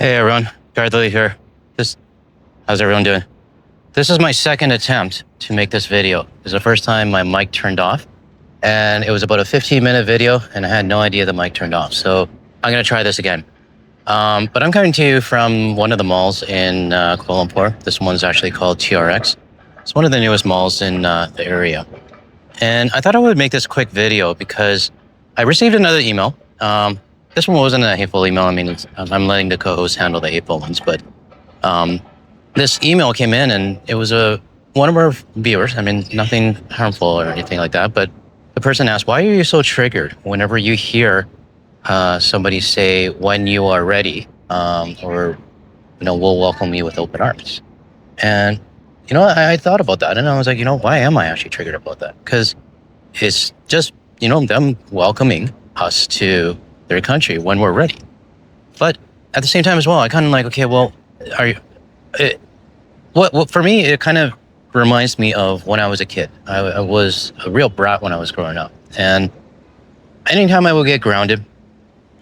Hey everyone, Garthily here. How's everyone doing? This is my second attempt to make this video. This is the first time my mic turned off, and it was about a 15-minute video, and I had no idea the mic turned off. So I'm gonna try this again. But I'm coming to you from one of the malls in Kuala Lumpur. This one's actually called TRX. It's one of the newest malls in the area. And I thought I would make this quick video because I received another email. This one wasn't a hateful email. I mean, I'm letting the co-host handle the hateful ones, but this email came in and it was one of our viewers. I mean, nothing harmful or anything like that, but the person asked, why are you so triggered whenever you hear somebody say, when you are ready, or, we'll welcome you with open arms. And, I thought about that and I was like, why am I actually triggered about that? Because it's just, them welcoming us to their country when we're ready. But at the same time as well, I kind of like, okay, well, for me, it kind of reminds me of when I was a kid. I was a real brat when I was growing up. And anytime I would get grounded,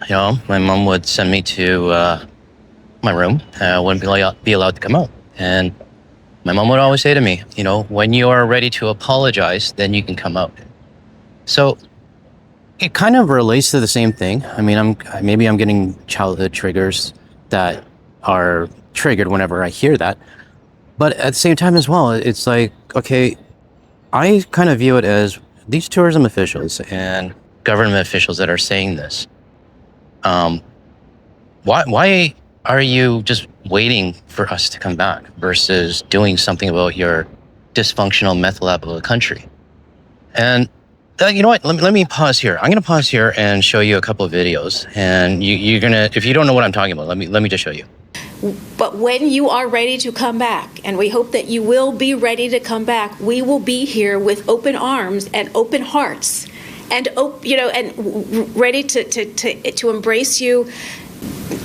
my mom would send me to my room. I wouldn't be allowed to come out. And my mom would always say to me, when you are ready to apologize, then you can come out. So it kind of relates to the same thing. I mean, maybe I'm getting childhood triggers that are triggered whenever I hear that. But at the same time as well, it's like, okay, I kind of view it as these tourism officials and government officials that are saying this. Why are you just waiting for us to come back versus doing something about your dysfunctional meth lab of a country? And you know what? Let me pause here. I'm going to pause here and show you a couple of videos. And you're going to, if you don't know what I'm talking about, let me just show you. But when you are ready to come back, and we hope that you will be ready to come back, we will be here with open arms and open hearts, and and ready to embrace you,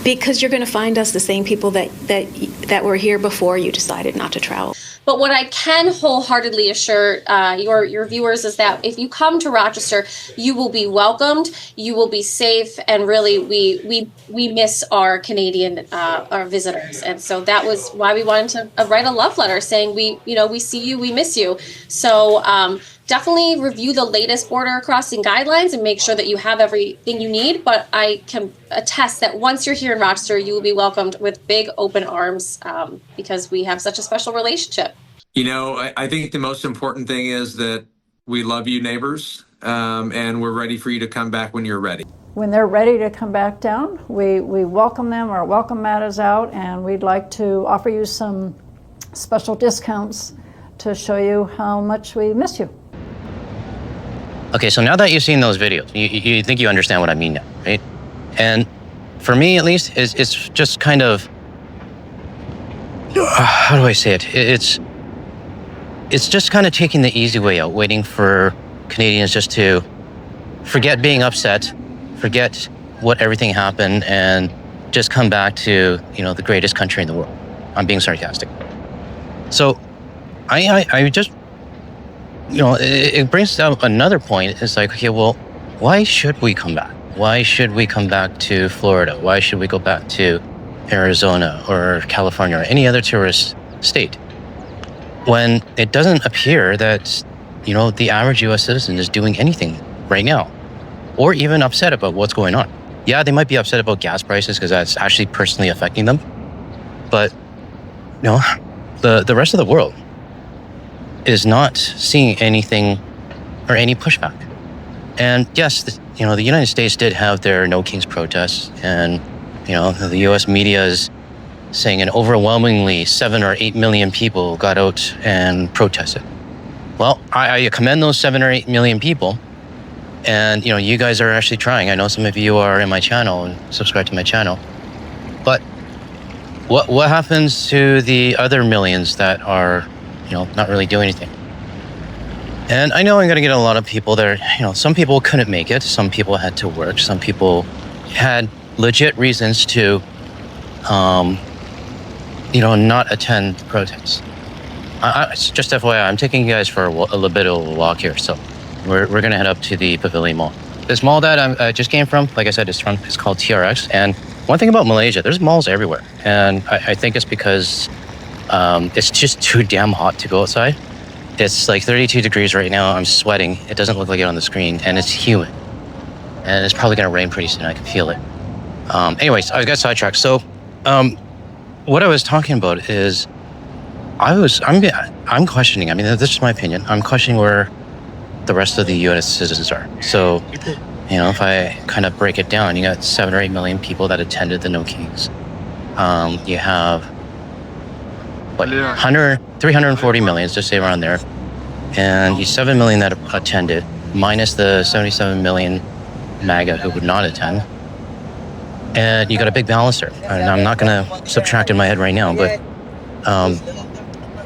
because you're going to find us the same people that were here before you decided not to travel. But what I can wholeheartedly assure your viewers is that if you come to Rochester, you will be welcomed, you will be safe, and really we miss our Canadian our visitors, and so that was why we wanted to write a love letter saying we see you, we miss you. So definitely review the latest border crossing guidelines and make sure that you have everything you need. But I can attest that once you're here in Rochester, you will be welcomed with big open arms because we have such a special relationship. I think the most important thing is that we love you, neighbors, and we're ready for you to come back when you're ready. When they're ready to come back down, we welcome them. Our welcome mat is out, and we'd like to offer you some special discounts to show you how much we miss you. Okay, so now that you've seen those videos, you think you understand what I mean now, right? And for me, at least, it's just kind of, how do I say it? It's just kind of taking the easy way out, waiting for Canadians just to forget being upset, forget what everything happened, and just come back to, the greatest country in the world. I'm being sarcastic. So I just, it brings up another point. It's like, okay, well, why should we come back? Why should we come back to Florida? Why should we go back to Arizona or California or any other tourist state when it doesn't appear that, the average US citizen is doing anything right now, or even upset about what's going on? Yeah, they might be upset about gas prices because that's actually personally affecting them. But, the rest of the world is not seeing anything or any pushback. And yes, the United States did have their No Kings protests, and the U.S. media is saying an overwhelmingly 7 or 8 million people got out and protested. Well, I commend those 7 or 8 million people, and you guys are actually trying. I know some of you are in my channel and subscribe to my channel, but what happens to the other millions that are not really doing anything? And I know I'm going to get a lot of people there. Some people couldn't make it. Some people had to work. Some people had legit reasons to, not attend the protests. Just FYI, I'm taking you guys for a little bit of a walk here. So we're going to head up to the Pavilion Mall. This mall that I just came from, like I said, it's called TRX. And one thing about Malaysia, there's malls everywhere. And I think it's because it's just too damn hot to go outside. It's like 32 degrees right now. I'm sweating. It doesn't look like it on the screen, and it's humid. And it's probably going to rain pretty soon. I can feel it. Anyways, I got sidetracked. So what I was talking about is I'm questioning. I mean, this is my opinion. I'm questioning where the rest of the U.S. citizens are. So, you know, if I kind of break it down, you got 7 or 8 million people that attended the No Kings. You have what 340 million, just say around there, and you 7 million that attended, minus the 77 million MAGA who would not attend, and you got a big balance there. And I'm not going to subtract in my head right now, but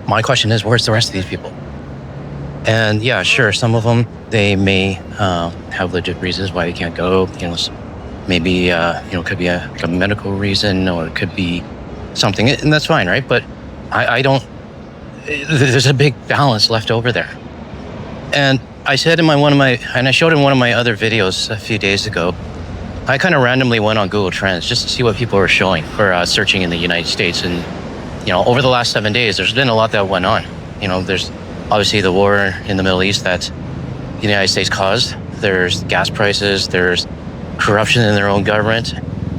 my question is, where's the rest of these people? And yeah, sure, some of them, they may have legit reasons why they can't go. You know, maybe it could be a medical reason, or it could be something, and that's fine, right? But I don't. There's a big balance left over there. And I said in I showed in one of my other videos a few days ago, I kind of randomly went on Google Trends just to see what people were showing or searching in the United States. And you know, over the last 7 days, there's been a lot that went on. You know, there's obviously the war in the Middle East that the United States caused. There's gas prices. There's corruption in their own government.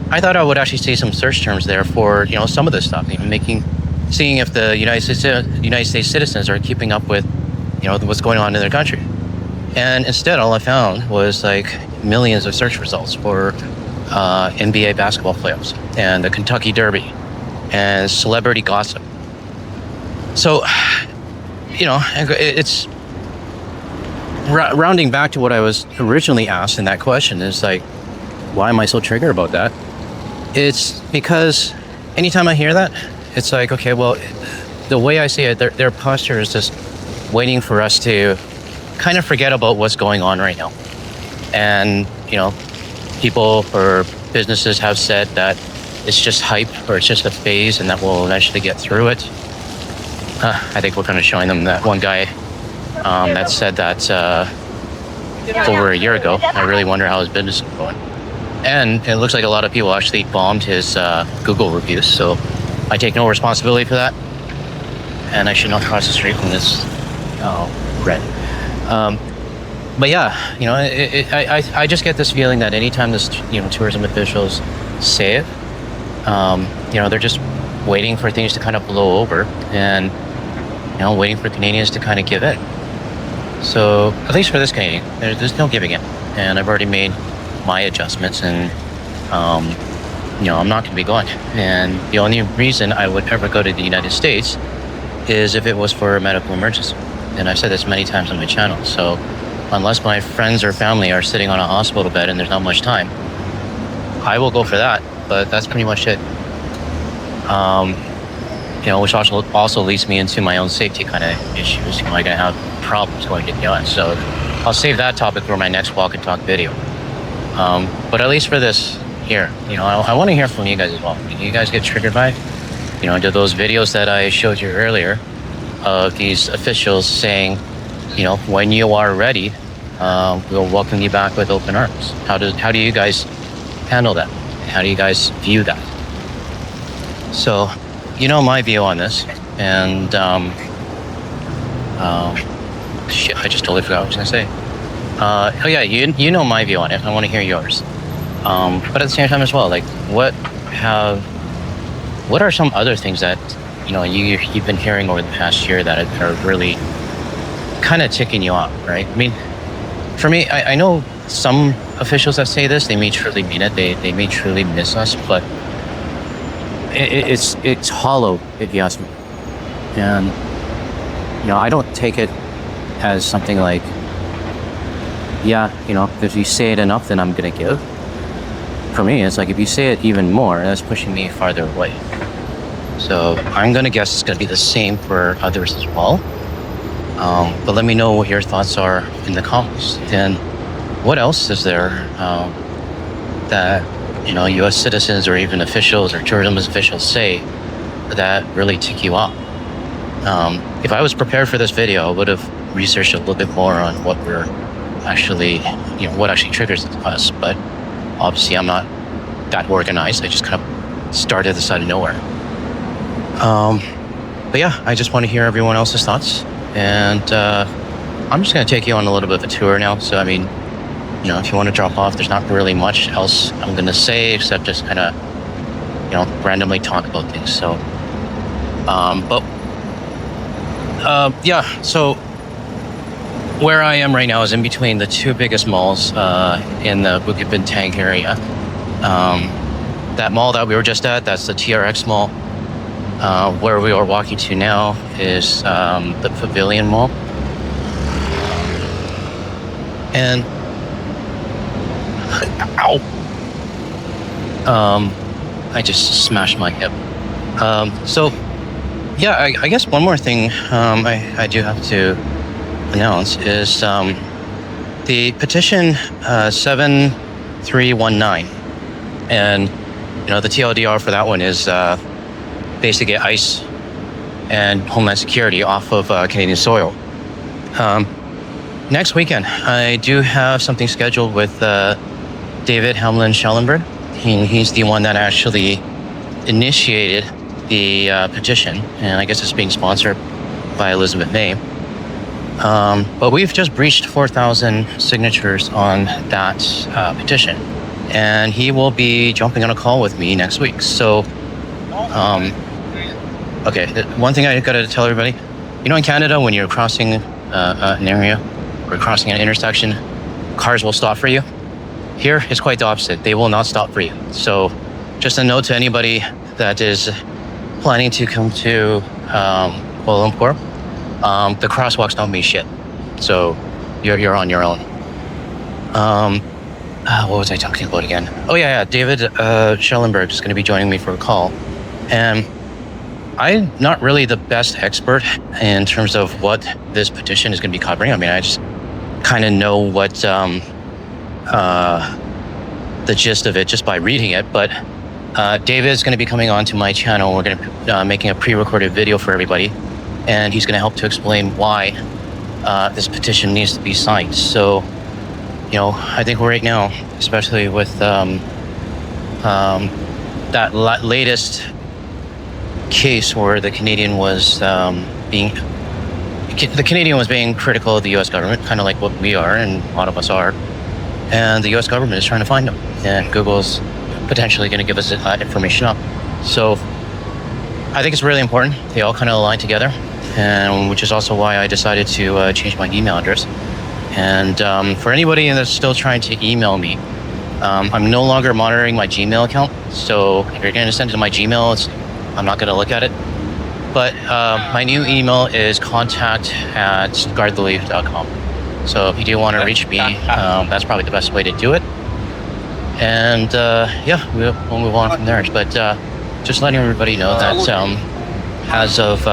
I thought I would actually see some search terms there for, you know, some of this stuff, even seeing if the United States citizens are keeping up with, you know, what's going on in their country. And instead, all I found was like millions of search results for NBA basketball playoffs and the Kentucky Derby and celebrity gossip. So, you know, it's rounding back to what I was originally asked in that question is like, why am I so triggered about that? It's because anytime I hear that, it's like, okay, well, the way I see it, their posture is just waiting for us to kind of forget about what's going on right now. And, you know, people or businesses have said that it's just hype or it's just a phase and that we'll eventually get through it. I think we're kind of showing them that one guy that said that over a year ago. I really wonder how his business is going. And it looks like a lot of people actually bombed his Google reviews, so I take no responsibility for that. And I should not cross the street from this red. But yeah, you know, I just get this feeling that anytime this, you know, tourism officials say it, you know, they're just waiting for things to kind of blow over and, you know, waiting for Canadians to kind of give in. So at least for this Canadian, there's no giving in. And I've already made my adjustments, and you know, I'm not going to be going. And the only reason I would ever go to the United States is if it was for a medical emergency. And I've said this many times on my channel. So unless my friends or family are sitting on a hospital bed and there's not much time, I will go for that. But that's pretty much it. You know, which also leads me into my own safety kind of issues. Am I going to have problems going to the US? So I'll save that topic for my next walk and talk video. But at least for this here, you know, I want to hear from you guys as well. Do you guys get triggered by, you know, do those videos that I showed you earlier of these officials saying, you know, when you are ready, we'll welcome you back with open arms? How do you guys handle that? How do you guys view that? So, you know my view on this, and shit, I just totally forgot what I was gonna say. Oh yeah, you know my view on it. I want to hear yours. But at the same time as well, like what are some other things that, you know, you've been hearing over the past year that are really kind of ticking you off, right? I mean, for me, I know some officials that say this, they may truly mean it. They may truly miss us, but it's hollow, if you ask me. And you know, I don't take it as something like, yeah, you know, if you say it enough, then I'm gonna give. For me, it's like if you say it even more, that's pushing me farther away. So I'm gonna guess it's gonna be the same for others as well. But let me know what your thoughts are in the comments. And what else is there that, you know, U.S. citizens or even officials or tourism officials say that really tick you off? If I was prepared for this video, I would have researched a little bit more on what we're actually, you know, what actually triggers us. But obviously I'm not that organized. I just kind of started this out of nowhere. But yeah, I just want to hear everyone else's thoughts. And I'm just going to take you on a little bit of a tour now. So, I mean, you know, if you want to drop off, there's not really much else I'm going to say except just kind of, you know, randomly talk about things. So, yeah, so where I am right now is in between the two biggest malls in the Bukit Bintang area. That mall that we were just at, that's the TRX mall. Where we are walking to now is the Pavilion Mall. And ow! I just smashed my hip. So yeah, I guess one more thing I do have to announce is the petition 7319, and you know the TLDR for that one is basically get ICE and Homeland Security off of Canadian soil. Next weekend, I do have something scheduled with David Hamlin Schellenberg. He's the one that actually initiated the petition, and I guess it's being sponsored by Elizabeth May. But we've just breached 4,000 signatures on that petition, and he will be jumping on a call with me next week. So, okay, one thing I gotta tell everybody, you know, in Canada, when you're crossing an area or crossing an intersection, cars will stop for you. Here, it's quite the opposite. They will not stop for you. So, just a note to anybody that is planning to come to Kuala Lumpur, the crosswalks don't mean shit. So you're on your own. What was I talking about again? Oh yeah, David Schellenberg is going to be joining me for a call. And I'm not really the best expert in terms of what this petition is going to be covering. I mean, I just kind of know what the gist of it just by reading it. But David is going to be coming on to my channel. We're going to be making a pre-recorded video for everybody, and he's going to help to explain why this petition needs to be signed. So, you know, I think right now, especially with that latest case where the Canadian was being critical of the U.S. government, kind of like what we are, and a lot of us are, and the U.S. government is trying to find them, and Google's potentially going to give us information up. So I think it's really important they all kind of align together, and which is also why I decided to change my email address. And for anybody that's still trying to email me, I'm no longer monitoring my Gmail account. So if you're going to send it to my Gmail, I'm not going to look at it. But my new email is contact@guardtheleaf.com. So if you do want to reach me, that's probably the best way to do it. And yeah, we'll move on from there. But just letting everybody know that as of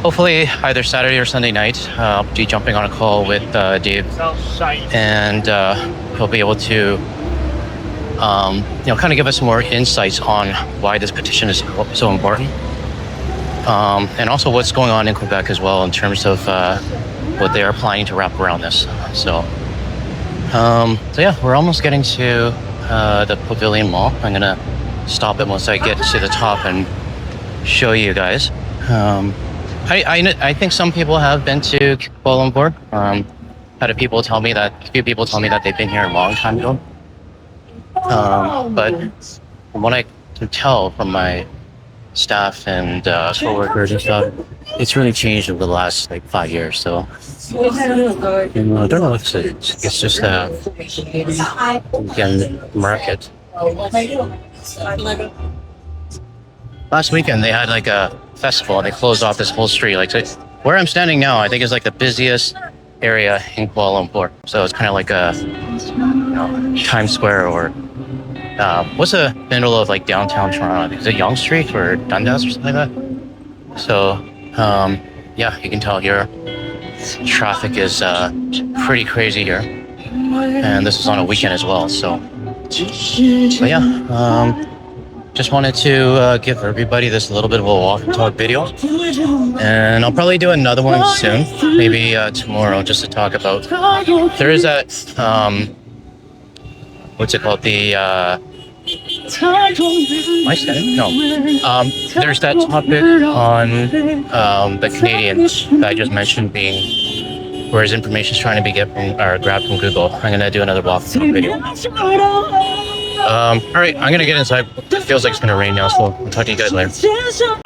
hopefully either Saturday or Sunday night, I'll be jumping on a call with Dave, and he'll be able to you know, kind of give us some more insights on why this petition is so important, and also what's going on in Quebec as well in terms of what they are planning to wrap around this. So yeah, we're almost getting to the Pavilion Mall. I'm gonna stop it once I get to the top and show you guys. I think some people have been to Kuala Lumpur. A few people tell me that they've been here a long time ago. But from what I can tell from my staff and co-workers and stuff, it's really changed over the last like 5 years. So I don't know what to say. It's just again, market. Last weekend they had like a festival and they closed off this whole street. Like, so where I'm standing now, I think is like the busiest area in Kuala Lumpur. So it's kind of like a, you know, Times Square, or what's the middle of like downtown Toronto? Is it Yonge Street or Dundas or something like that? So yeah, you can tell here traffic is pretty crazy here, and this is on a weekend as well. So yeah, just wanted to give everybody this little bit of a walk and talk video, and I'll probably do another one soon, maybe tomorrow, just to talk about. There is that what's it called, the Am I saying? No. There's that topic on the Canadians that I just mentioned being where his information is trying to be grabbed from Google. I'm gonna do another walkthrough video. All right, I'm gonna get inside. It feels like it's gonna rain now, so I'll talk to you guys later.